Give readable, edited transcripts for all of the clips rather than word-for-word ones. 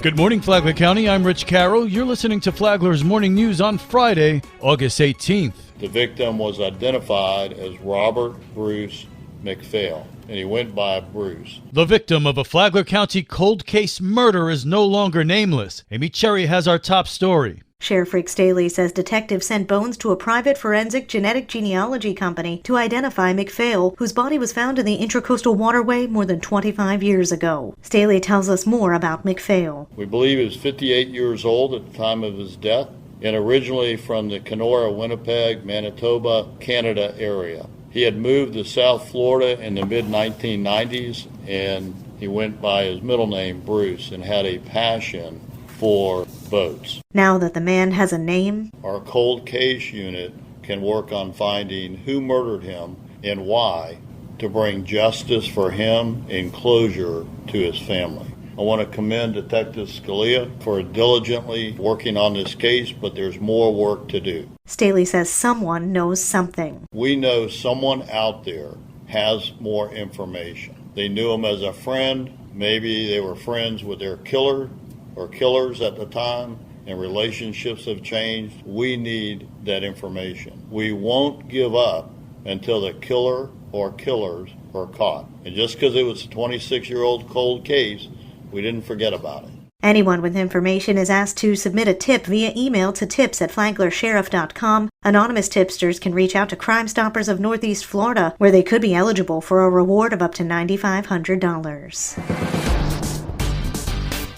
Good morning, Flagler County. I'm Rich Carroll. You're listening to Flagler's Morning News on Friday, August 18th. The victim was identified as Robert Bruce McPhail, and he went by Bruce. The victim of a Flagler County cold case murder is no longer nameless. Amy Cherry has our top story. Sheriff Rick Staley says detectives sent bones to a private forensic genetic genealogy company to identify McPhail, whose body was found in the Intracoastal Waterway more than 25 years ago. Staley tells us more about McPhail. We believe he was 58 years old at the time of his death and originally from the Kenora, Winnipeg, Manitoba, Canada area. He had moved to South Florida in the mid-1990s, and he went by his middle name, Bruce, and had a passion for boats. Now that the man has a name, our cold case unit can work on finding who murdered him and why to bring justice for him and closure to his family. I want to commend Detective Scalia for diligently working on this case, but there's more work to do. Staley says someone knows something. We know someone out there has more information. They knew him as a friend. Maybe they were friends with their killer or killers at the time, and relationships have changed. We need that information. We won't give up until the killer or killers are caught. And just because it was a 26-year-old cold case, we didn't forget about it. Anyone with information is asked to submit a tip via email to tips@flaglersheriff.com. Anonymous tipsters can reach out to Crime Stoppers of Northeast Florida, where they could be eligible for a reward of up to $9,500.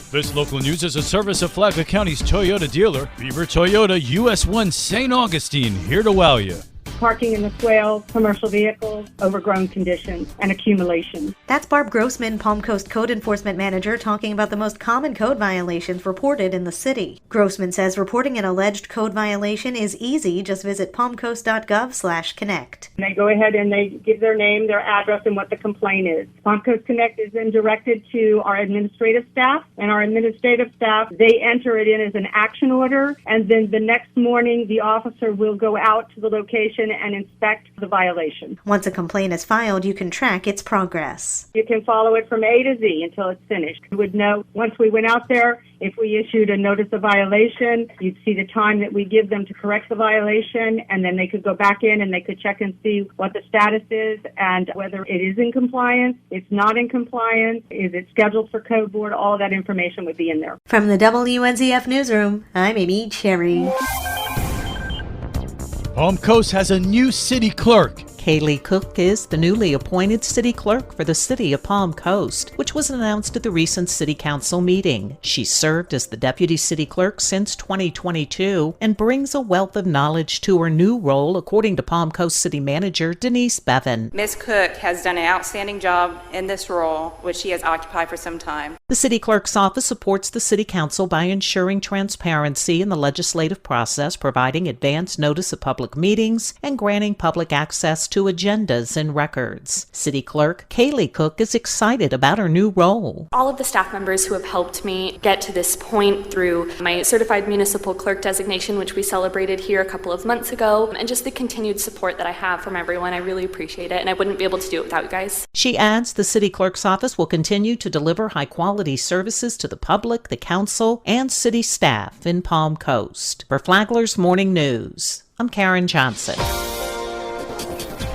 This local news is a service of Flagler County's Toyota dealer, Beaver Toyota, US 1 St. Augustine, here to wow you. Parking in the swales, commercial vehicles, overgrown conditions, and accumulation. That's Barb Grossman, Palm Coast Code Enforcement Manager, talking about the most common code violations reported in the city. Grossman says reporting an alleged code violation is easy. Just visit palmcoast.gov/connect. They go ahead and they give their name, their address, and what the complaint is. Palm Coast Connect is then directed to our administrative staff, and our administrative staff, they enter it in as an action order, and then the next morning the officer will go out to the location and inspect the violation. Once a complaint is filed, you can track its progress. You can follow it from A to Z until it's finished. You would know once we went out there, if we issued a notice of violation, you'd see the time that we give them to correct the violation, and then they could go back in and they could check and see what the status is and whether it is in compliance, it's not in compliance, is it scheduled for code board, all of that information would be in there. From the WNZF Newsroom, I'm Amy Cherry. Palm Coast has a new city clerk. Kaylee Cook is the newly appointed city clerk for the city of Palm Coast, which was announced at the recent city council meeting. She served as the deputy city clerk since 2022 and brings a wealth of knowledge to her new role, according to Palm Coast city manager Denise Bevan. Ms. Cook has done an outstanding job in this role, which she has occupied for some time. The city clerk's office supports the city council by ensuring transparency in the legislative process, providing advance notice of public meetings, and granting public access to agendas and records. City Clerk Kaylee Cook is excited about her new role. All of the staff members who have helped me get to this point through my certified municipal clerk designation, which we celebrated here a couple of months ago, and just the continued support that I have from everyone, I really appreciate it, and I wouldn't be able to do it without you guys. She adds the city clerk's office will continue to deliver high-quality services to the public, the council, and city staff in Palm Coast. For Flagler's Morning News, I'm Karen Johnson.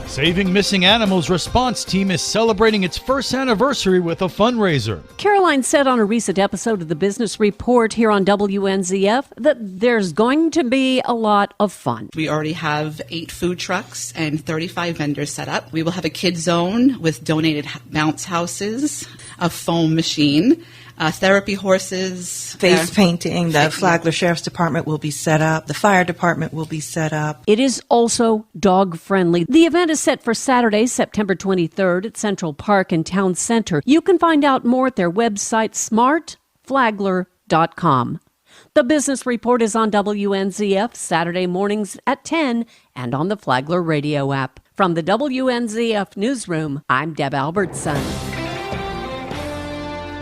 Saving Missing Animals Response Team is celebrating its first anniversary with a fundraiser. Caroline said on a recent episode of the Business Report here on WNZF that there's going to be a lot of fun. We already have 8 food trucks and 35 vendors set up. We will have a kid zone with donated bounce houses, a foam machine, therapy horses. Face painting. The Flagler Sheriff's Department will be set up. The fire department will be set up. It is also dog-friendly. The event is set for Saturday, September 23rd at Central Park in Town Center. You can find out more at their website, smartflagler.com. The Business Report is on WNZF Saturday mornings at 10 and on the Flagler radio app. From the WNZF Newsroom, I'm Deb Albertson.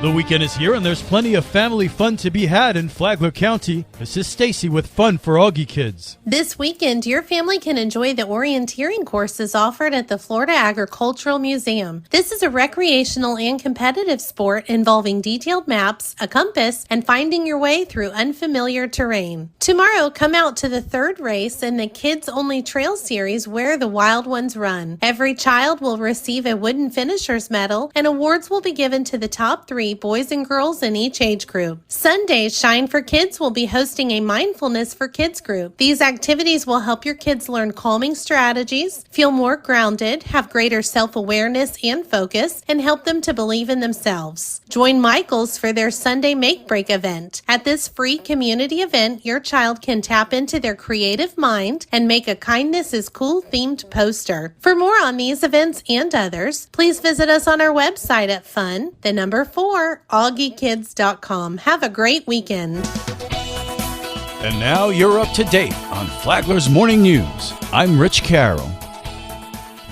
The weekend is here and there's plenty of family fun to be had in Flagler County. This is Stacy with Fun for Augie Kids. This weekend, your family can enjoy the orienteering courses offered at the Florida Agricultural Museum. This is a recreational and competitive sport involving detailed maps, a compass, and finding your way through unfamiliar terrain. Tomorrow, come out to the third race in the Kids Only Trail Series where the wild ones run. Every child will receive a wooden finisher's medal, and awards will be given to the top 3 boys and girls in each age group. Sunday's Shine for Kids will be hosting a mindfulness for kids group. These activities will help your kids learn calming strategies, feel more grounded, have greater self-awareness and focus, and help them to believe in themselves. Join Michaels for their Sunday Make Break event. At this free community event, your child can tap into their creative mind and make a Kindness is Cool themed poster. For more on these events and others, please visit us on our website at AugieKids.com. Have a great weekend. And now you're up to date on Flagler's Morning News. I'm Rich Carroll.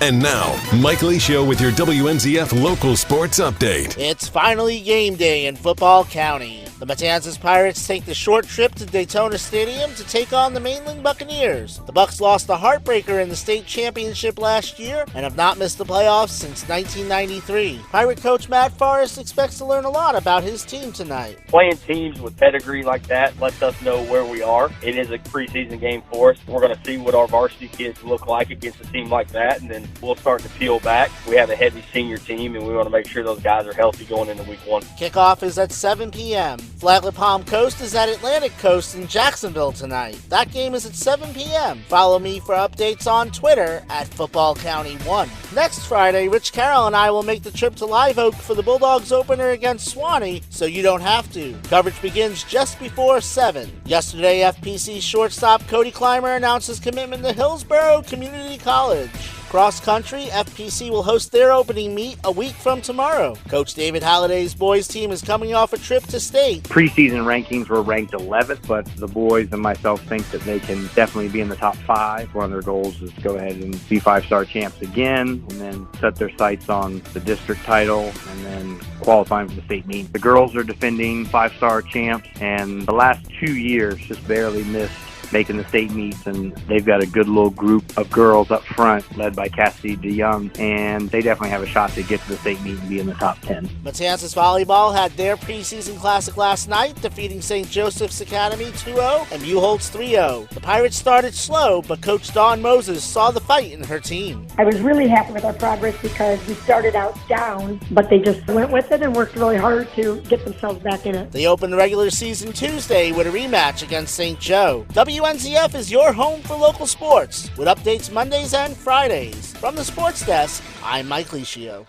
And now, Mike Lee Show with your WNZF local sports update. It's finally game day in Football County. The Matanzas Pirates take the short trip to Daytona Stadium to take on the Mainland Buccaneers. The Bucs lost a heartbreaker in the state championship last year and have not missed the playoffs since 1993. Pirate coach Matt Forrest expects to learn a lot about his team tonight. Playing teams with pedigree like that lets us know where we are. It is a preseason game for us. We're going to see what our varsity kids look like against a team like that, and then we'll start to peel back. We have a heavy senior team, and we want to make sure those guys are healthy going into week 1. Kickoff is at 7 p.m. Flagler Palm Coast is at Atlantic Coast in Jacksonville tonight. That game is at 7 p.m. Follow me for updates on Twitter at Football County 1. Next Friday, Rich Carroll and I will make the trip to Live Oak for the Bulldogs opener against Swanee, so you don't have to. Coverage begins just before 7. Yesterday, FPC shortstop Cody Clymer announced his commitment to Hillsborough Community College. Cross country, FPC will host their opening meet a week from tomorrow. Coach David Halliday's boys team is coming off a trip to state. Preseason rankings were ranked 11th, but the boys and myself think that they can definitely be in the top 5. One of their goals is to go ahead and be 5-star champs again, and then set their sights on the district title, and then qualifying for the state meet. The girls are defending 5-star champs, and the last 2 years just barely missed making the state meets, and they've got a good little group of girls up front led by Cassidy DeYoung, and they definitely have a shot to get to the state meet and be in the top 10. Matanzas Volleyball had their preseason classic last night, defeating St. Joseph's Academy 2-0 and Buchholz 3-0. The Pirates started slow, but Coach Dawn Moses saw the fight in her team. I was really happy with our progress because we started out down, but they just went with it and worked really hard to get themselves back in it. They opened the regular season Tuesday with a rematch against St. Joe. WNZF is your home for local sports, with updates Mondays and Fridays. From the Sports Desk, I'm Mike Licio.